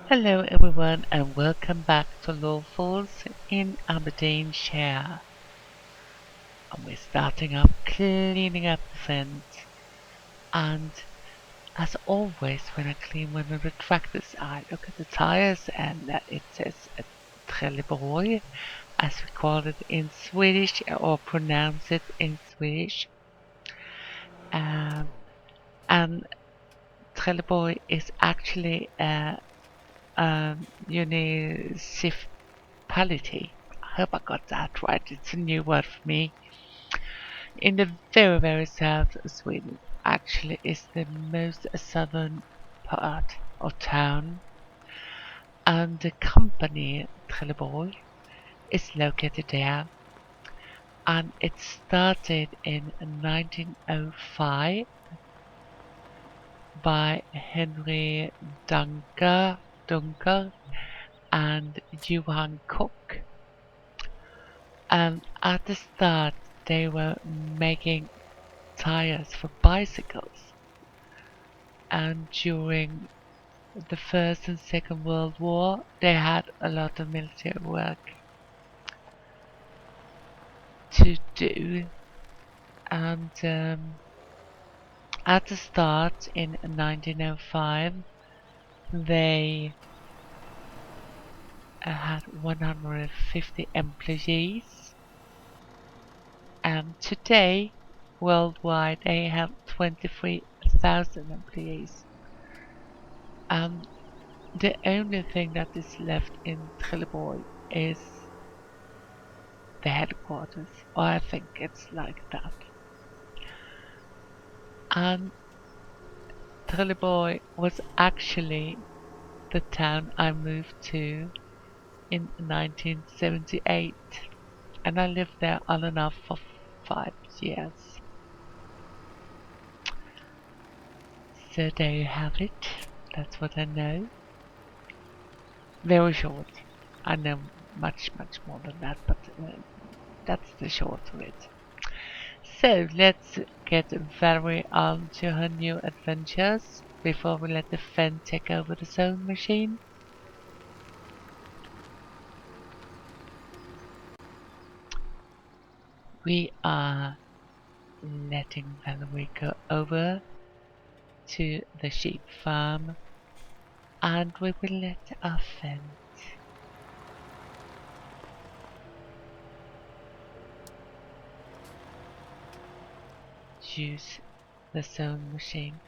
Hello everyone and welcome back to Lawfolds in Aberdeenshire. And we're starting up cleaning up the fence. And as always when I clean one of the tractors I look at the tires and it says Trelleborg as we call it in Swedish or pronounce it in Swedish. And Trelleborg is actually a municipality. I hope I got that right. It's a new word for me. In the very, very south of Sweden, actually is the most southern part of town. And the company Trelleborg is located there. And it started in 1905 by Henry Dunker and Johan Cook. And at the start, they were making tires for bicycles. And during the First and Second World War, they had a lot of military work to do. And at the start, in 1905, they had 150 employees. And today, worldwide, they have 23,000 employees. The only thing that is left in Trelleborg is the headquarters, or I think it's like that. And Trelleborg was actually the town I moved to in 1978, and I lived there on and off for 5 years. So there you have it. That's what I know. Very short. I know much more than that, but that's the short of it. So let's get Valerie on to her new adventures before we let the Fen take over the sewing machine. We are letting Valerie go over to the sheep farm and we will let our Fen use the sewing machine.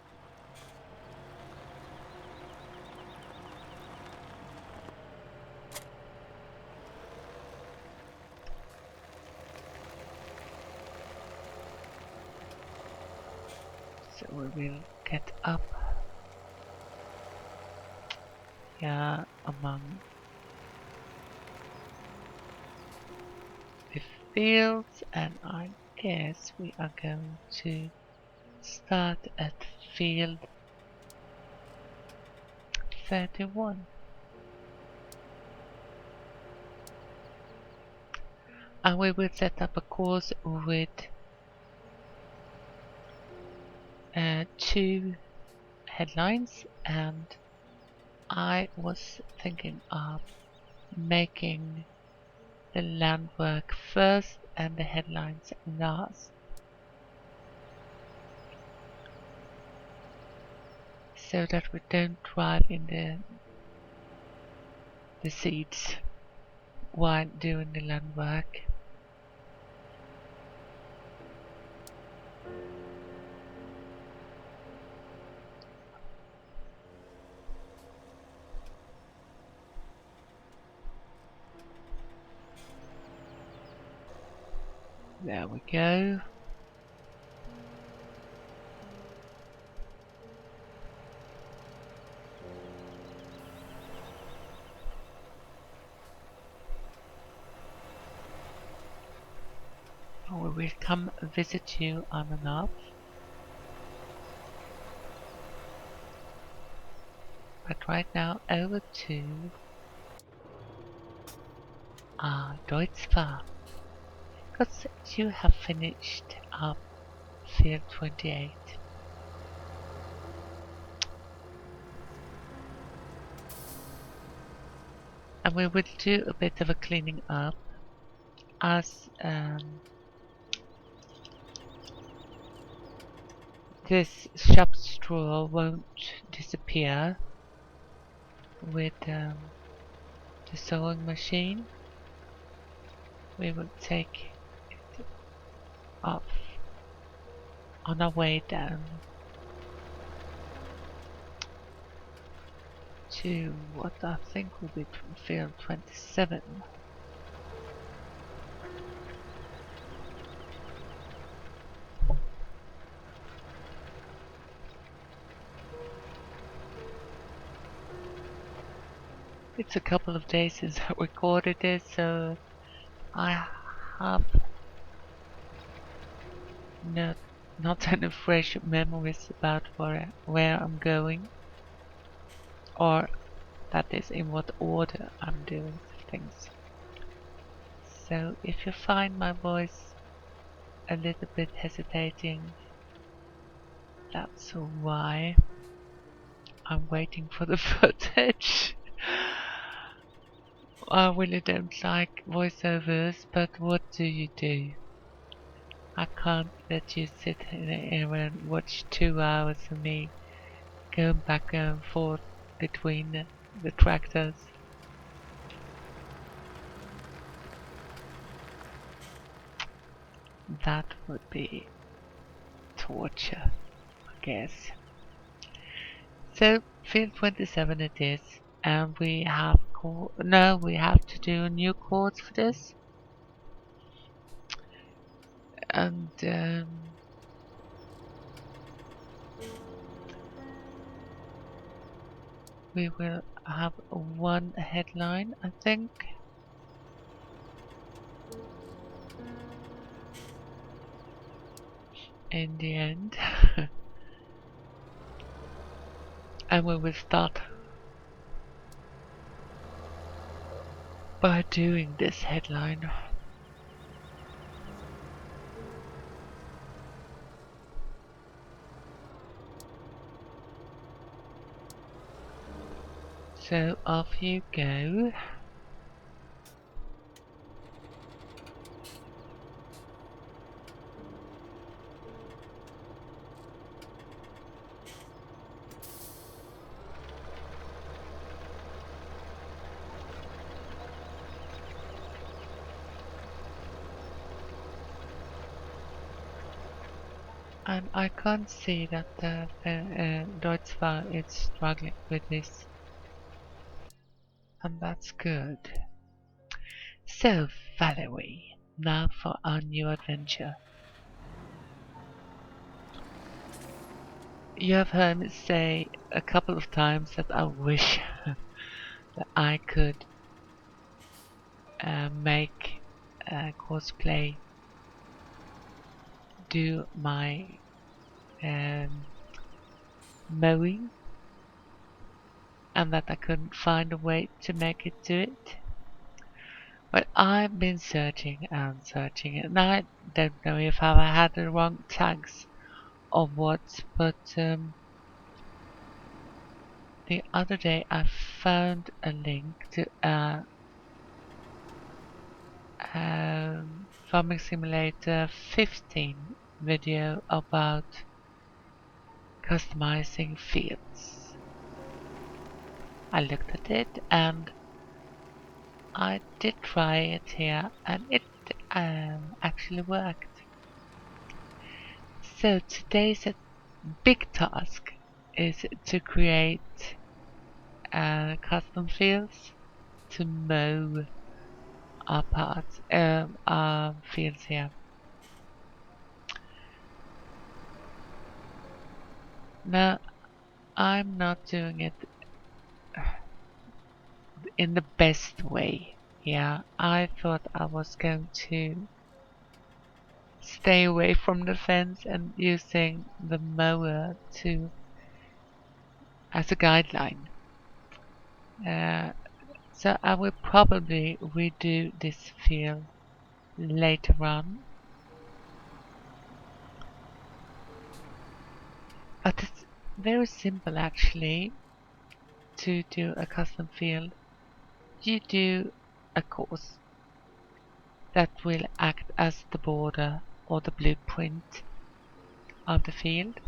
So we will get up here among the fields, and I guess we are going to start at field 31. And we will set up a course with 2 headlines, and I was thinking of making the land work first and the headlines last, so that we don't drive in the seeds while doing the land work. There we go. We will come visit you on and off. But right now over to our Deutsch farm, because you have finished up field 28. And we will do a bit of a cleaning up as this shop straw won't disappear with the sewing machine. We will take it off on our way down to what I think will be field 27. It's a couple of days since I recorded it, so I have not any fresh memories about where I'm going, or that is in what order I'm doing things. So if you find my voice a little bit hesitating, that's why. I'm waiting for the footage. I really don't like voiceovers, but what do you do? I can't let you sit here and watch 2 hours of me going back and forth between the tractors. That would be torture, I guess. So, field 27 it is, and we have we have to do a new course for this. And we will have one headline, I think. In the end. And we will start by doing this headline. So off you go. And I can't see that the Deutschfall is struggling with this. And that's good. So, Valerie, now for our new adventure. You have heard me say a couple of times that I wish that I could make CoursePlay do my mowing, and that I couldn't find a way to make it do it. But I've been searching and searching, and I don't know if I had the wrong tags or what, but the other day I found a link to a Farming Simulator 15 video about customizing fields. I looked at it and I did try it here, and it actually worked. So today's big task is to create custom fields to mow our parts, our fields here. Now, I'm not doing it in the best way. Yeah, I thought I was going to stay away from the fence and using the mower as a guideline. So I will probably redo this field later on. But it's very simple actually to do a custom field. you do a course that will act as the border or the blueprint of the field.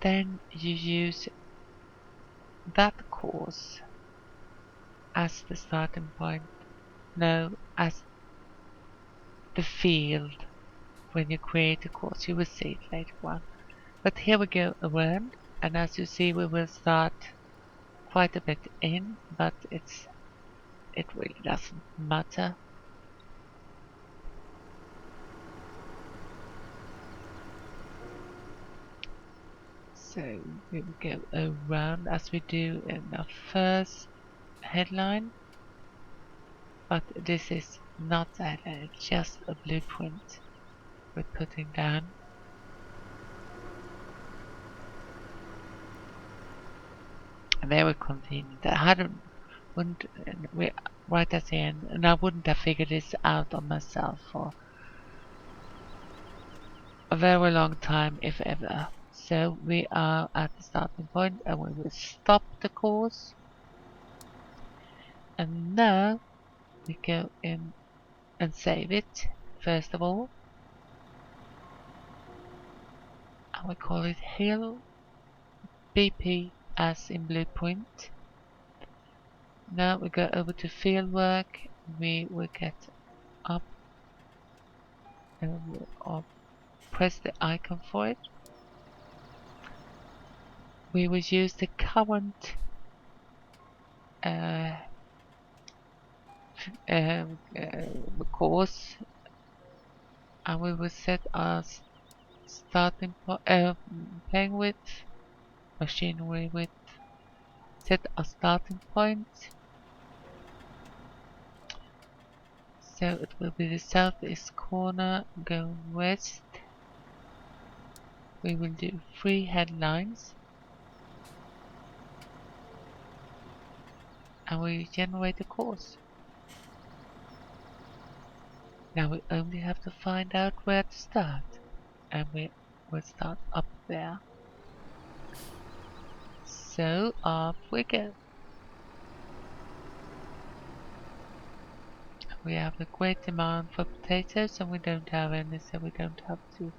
Then you use that course as the starting point. No, as the field. When you create a course, you will see it later on. But here we go around, and as you see, we will start quite a bit in, but it really doesn't matter. So we will go around as we do in the first headline, but this is not the headline, it's just a blueprint we're putting down. Very convenient. Right at the end, and I wouldn't have figured this out on myself for a very long time, if ever. So we are at the starting point, and we will stop the course. And now we go in and save it, first of all. And we call it Hill BP as in blueprint. Now we go over to fieldwork. We will get up and we'll press the icon for it. We will use the current course, and we will set our starting playing width, machinery width, set a starting point. So it will be the southeast corner going west. We will do 3 headlines, and we generate a course. Now we only have to find out where to start, and we will start up there. So off we go. We have a great demand for potatoes, and we don't have any, so we don't have to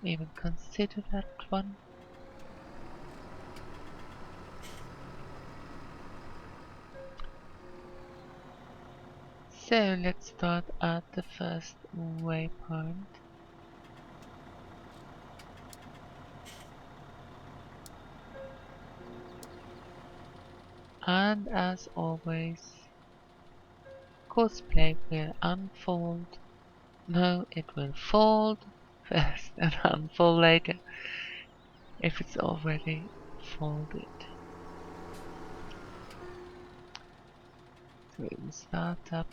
even consider that one. So let's start at the first waypoint. And as always, CoursePlay will unfold. No, it will fold first and unfold later if it's already folded. So we will start up.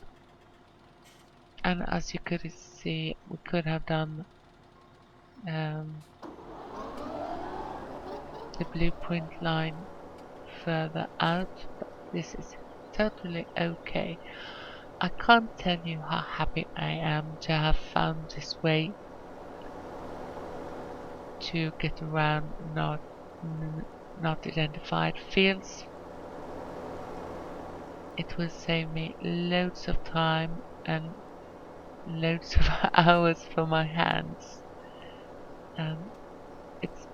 And as you could see, we could have done the blueprint line further out, but this is totally okay. I can't tell you how happy I am to have found this way to get around not identified fields. It will save me loads of time and loads of hours for my hands, and it's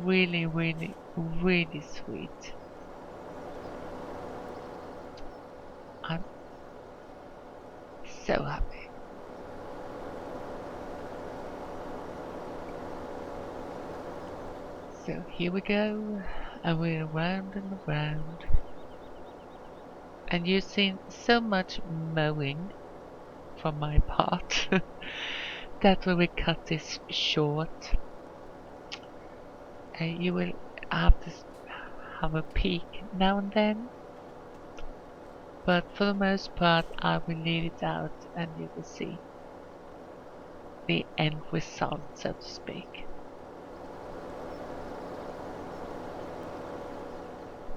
really, really, really sweet. I'm so happy. So here we go, and we're around and around. And you've seen so much mowing from my part that we will cut this short. You will have to have a peek now and then, but for the most part I will leave it out and you will see the end result, so to speak.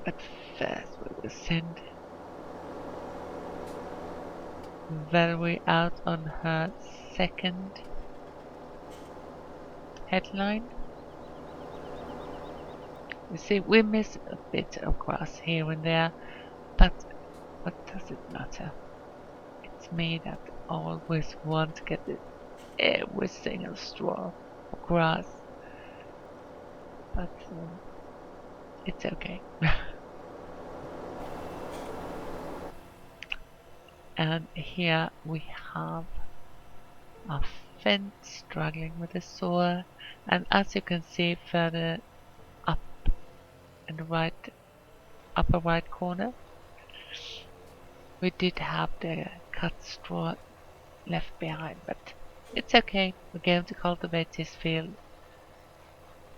But first we will send Valerie out on her second headline. You see, we miss a bit of grass here and there, but what does it matter? It's me that always want to get every single straw of grass, but it's okay. And here we have a fence struggling with a saw, and as you can see further up in the upper right corner, we did have the cut straw left behind, but it's okay. We're going to cultivate this field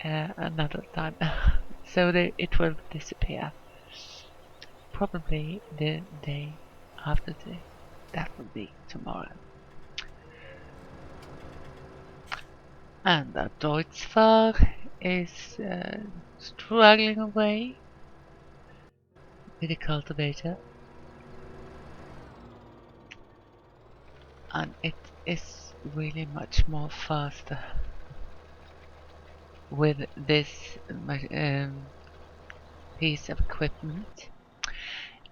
another time, so that it will disappear. Probably the day after that will be tomorrow. And the Deutschfach is struggling away with the cultivator, and it is really much more faster with this piece of equipment.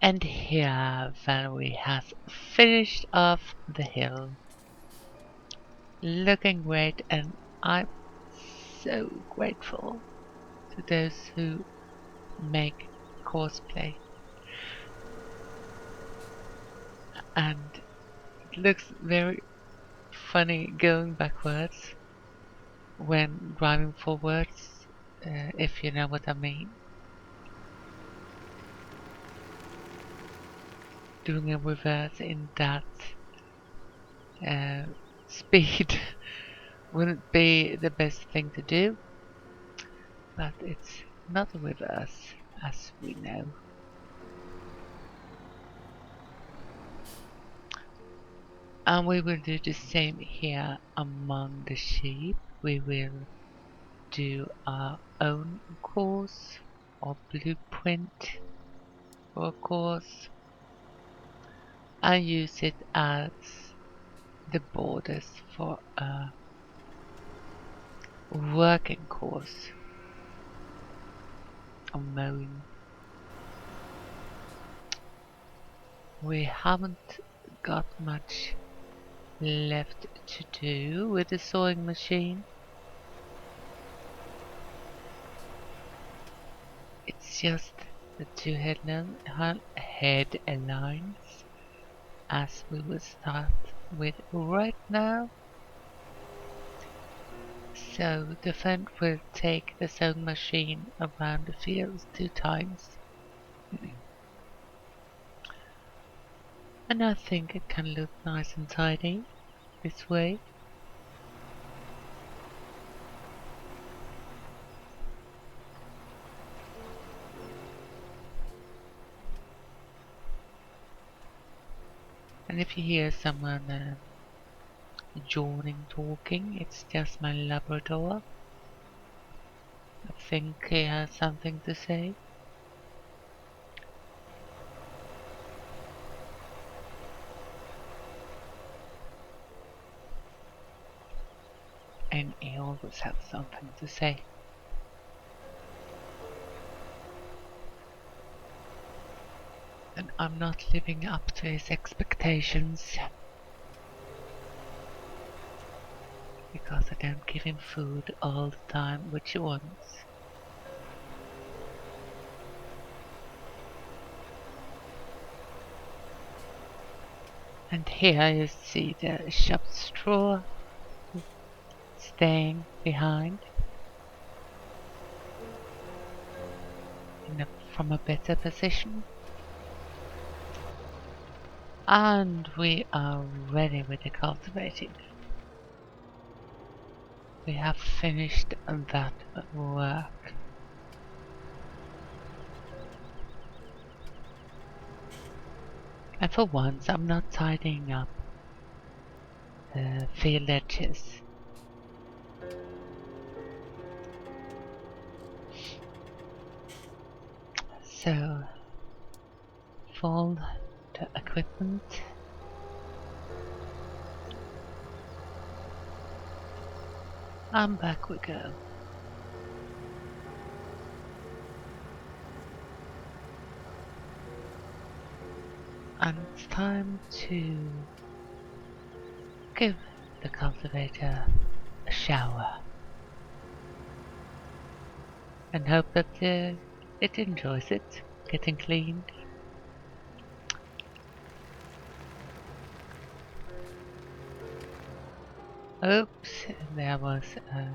And here Valerie has finished off the hill, looking great, and I'm so grateful to those who make CoursePlay. And it looks very funny going backwards when driving forwards, if you know what I mean. Doing a reverse in that speed wouldn't be the best thing to do, but it's not a reverse, as we know. And we will do the same here among the sheep. We will do our own course or blueprint for a course and use it as the borders for a working course of mowing. We haven't got much left to do with the sewing machine. It's just the two headlines as we will start with right now. So the friend will take the sewing machine around the fields 2 times. And I think it can look nice and tidy this way. And if you hear someone yawning, talking, it's just my Labrador. I think he has something to say. And he always has something to say. And I'm not living up to his expectations. Because I don't give him food all the time, which he wants. And here you see the shop straw staying behind from a better position. And we are ready with the cultivating. We have finished that work. And for once I'm not tidying up the field edges. So, fold the equipment. And back we go. And it's time to give the cultivator a shower and hope that it enjoys it, getting cleaned. Oops, there was a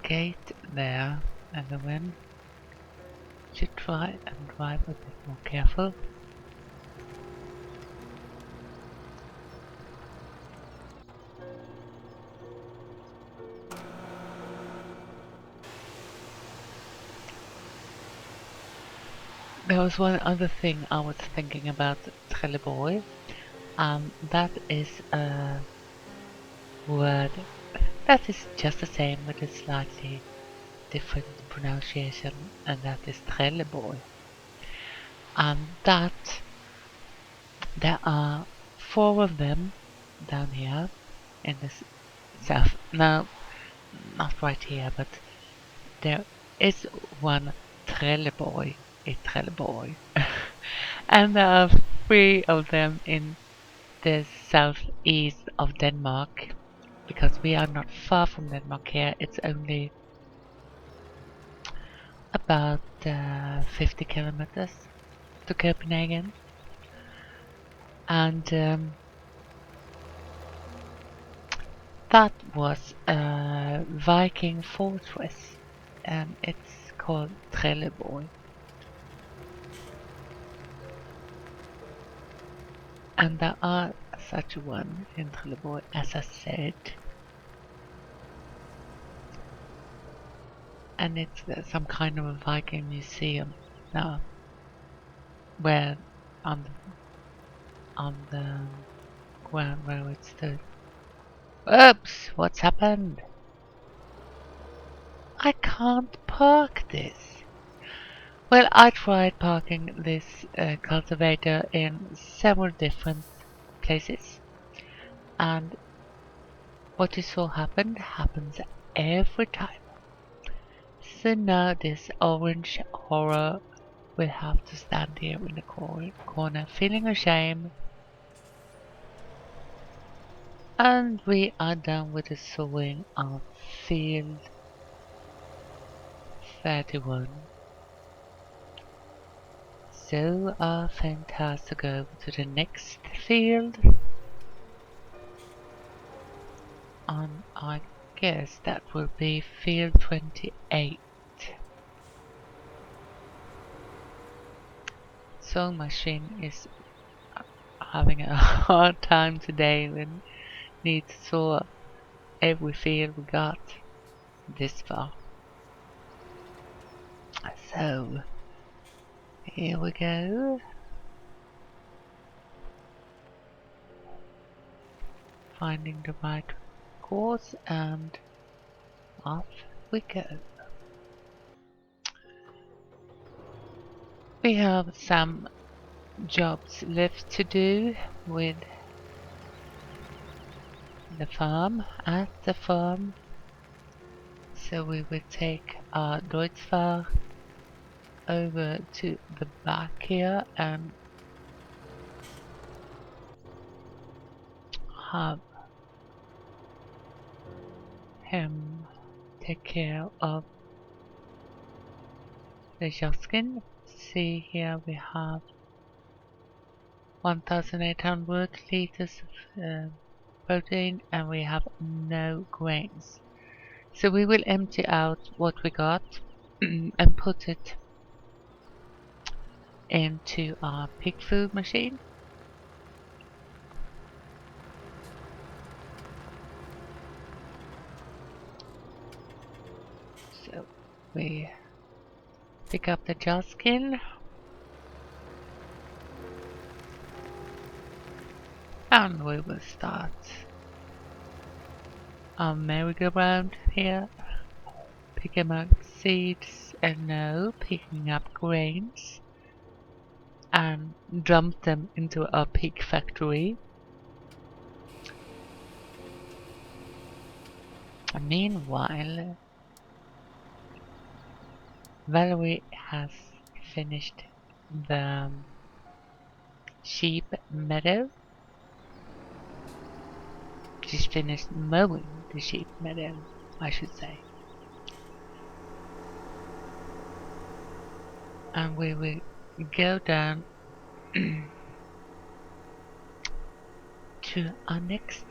gate there, Elowin. Should try and drive a bit more careful. There was one other thing I was thinking about Trelleborg. That is a word that is just the same with a slightly different pronunciation, and that is Trelleborg. That there are 4 of them down here in the south. No, not right here, but there is one Trelleborg, a Trelleborg. And there are 3 of them in the southeast of Denmark, because we are not far from Denmark here. It's only about 50 kilometers to Copenhagen. And that was a Viking fortress, and it's called Trelleborg. And there are such one in Trelleborg, as I said. And it's some kind of a Viking museum now, where on the ground where it stood. Oops! What's happened? I can't park this. Well, I tried parking this cultivator in several different places, and what you saw happens every time. So now this orange horror will have to stand here in the corner feeling ashamed. And we are done with the sowing of field 31. So our friend has to go to the next field. And I guess that will be field 28. Sewing machine is having a hard time today when need to sew every field we got this far. So here we go. Finding the right course, and off we go. We have some jobs left to do with the farm, at the farm. So we will take our Deutschfahrt over to the back here and have him take care of the Joskin. See here we have 1,800 liters of protein, and we have no grains. So we will empty out what we got and put it into our pig food machine. So we pick up the jar skin and we will start our merry-go-round here, picking up seeds and picking up grains and dump them into our pig factory. Meanwhile, Valerie has finished the sheep meadow. Just finished mowing the sheep meadow, I should say. And we will go down to our next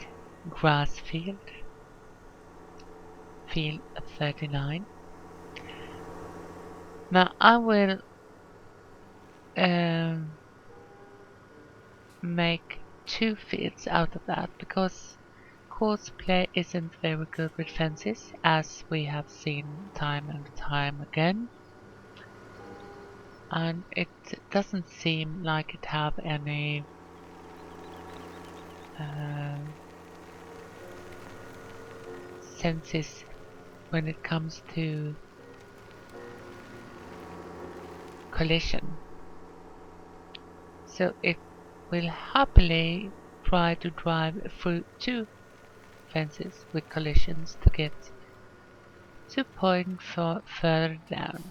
grass field, field 39. Now I will make 2 fields out of that because CoursePlay isn't very good with fences, as we have seen time and time again. And it doesn't seem like it have any senses when it comes to collision. So it will happily try to drive through 2 fences with collisions to get 2 points further down.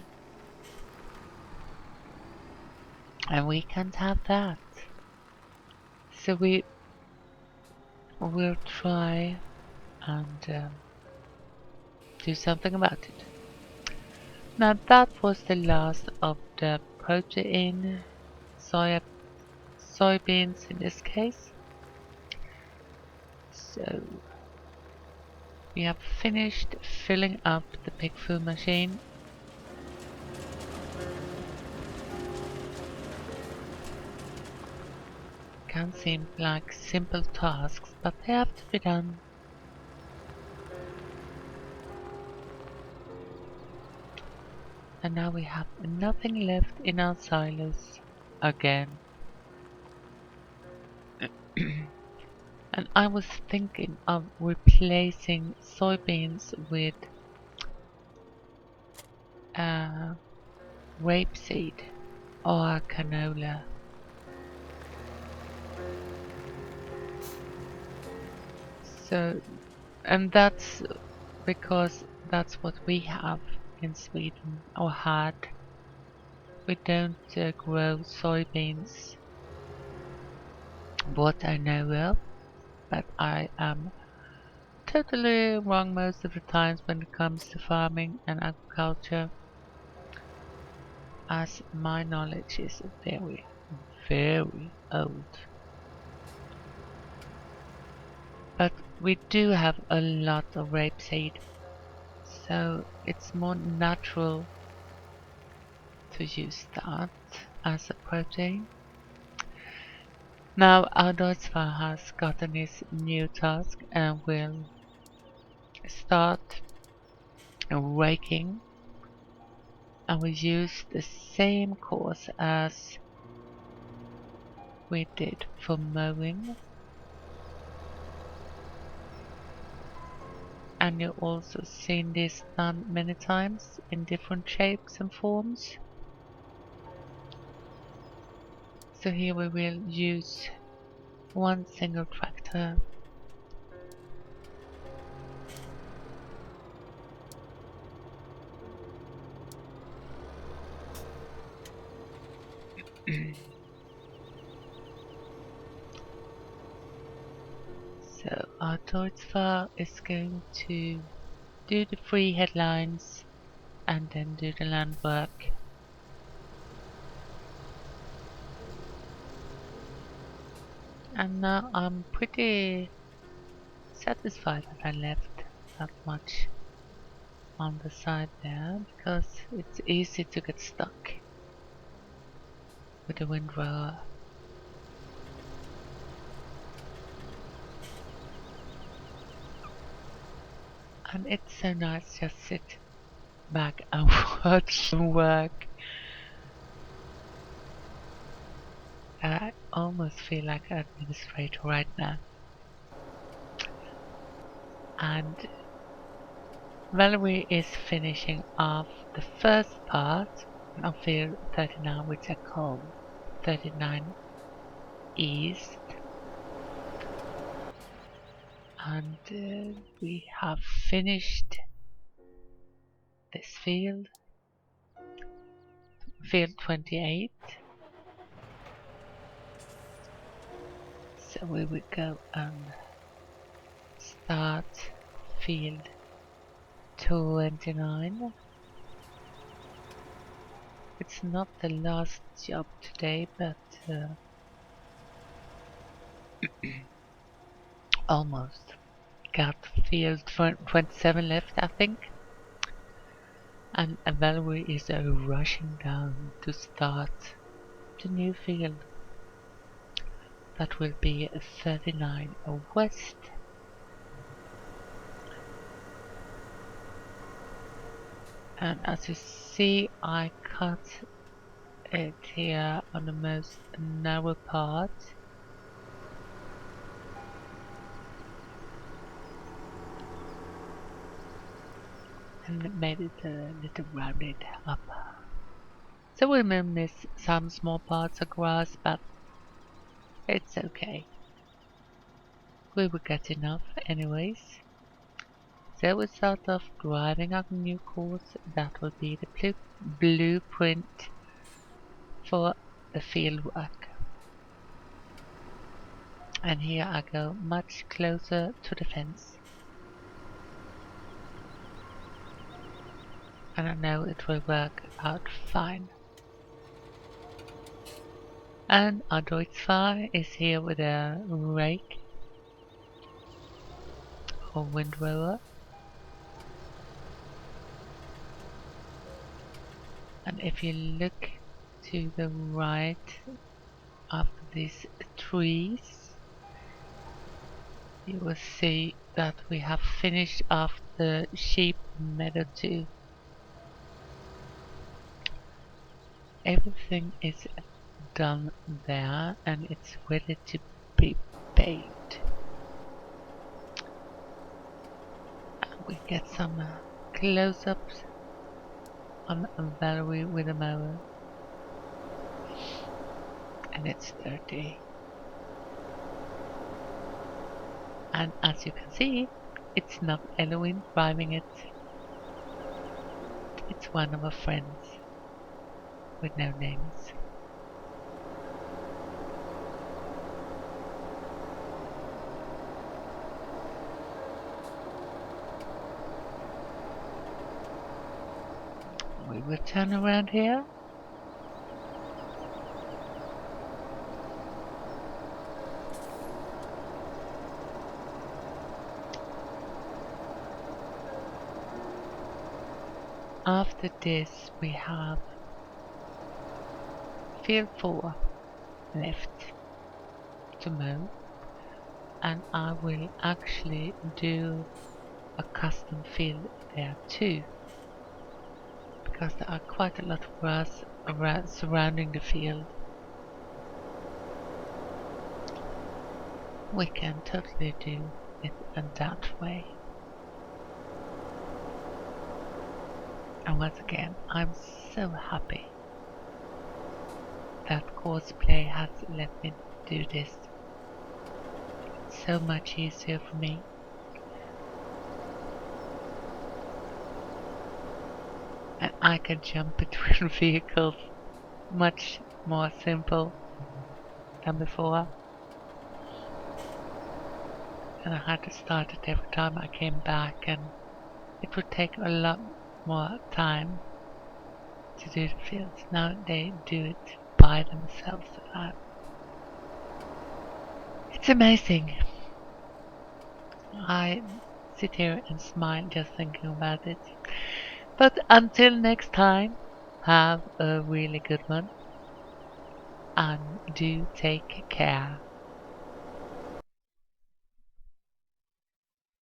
And we can't have that. So we will try and do something about it. Now that was the last of the protein soybeans in this case. So we have finished filling up the pig food machine. Can seem like simple tasks, but they have to be done. And now we have nothing left in our silos again. And I was thinking of replacing soybeans with rapeseed or canola. So, and that's because that's what we have in Sweden, or had. We don't grow soybeans, what I know of, but I am totally wrong most of the times when it comes to farming and agriculture, as my knowledge is very, very old. But we do have a lot of rapeseed, so it's more natural to use that as a protein. Now Adolfsvar has gotten his new task and will start raking, and we use the same course as we did for mowing. And you've also seen this done many times in different shapes and forms. So here we will use one single tractor. So our Deutschfahrer is going to do the 3 headlines and then do the land work. And now I'm pretty satisfied that I left that much on the side there, because it's easy to get stuck with the windrower. And it's so nice just sit back and watch them work. I almost feel like an administrator right now. And Valerie is finishing off the first part of field 39, which I call 39 East. And we have finished this field, field 28. So we will go and start field 29. It's not the last job today, but almost. Got field 27 left, I think. And Valerie is rushing down to start the new field. That will be 39 west. And as you see, I cut it here on the most narrow part. And made it a little rounded up. So we may miss some small parts of grass, but it's okay. We will get enough anyways. So we start off driving our new course. That will be the blueprint for the field work. And here I go much closer to the fence. And I know it will work out fine. And our Deutschfahrer is here with a rake or windrower. And if you look to the right after these trees, you will see that we have finished off the sheep meadow too. Everything is done there and it's ready to be baked. And we get some close-ups on Valerie with a mower. And it's dirty. And as you can see, it's not Elowin driving it. It's one of our friends with no names. We will turn around here. After this we have field 4 left to mow, and I will actually do a custom field there too, because there are quite a lot of grass surrounding the field. We can totally do it in that way. And once again, I'm so happy that CoursePlay has let me do this. It's so much easier for me. And I can jump between vehicles much more simple than before. And I had to start it every time I came back, and it would take a lot more time to do the fields. Now they do it by themselves. It's amazing. I sit here and smile just thinking about it. But until next time, have a really good one and do take care.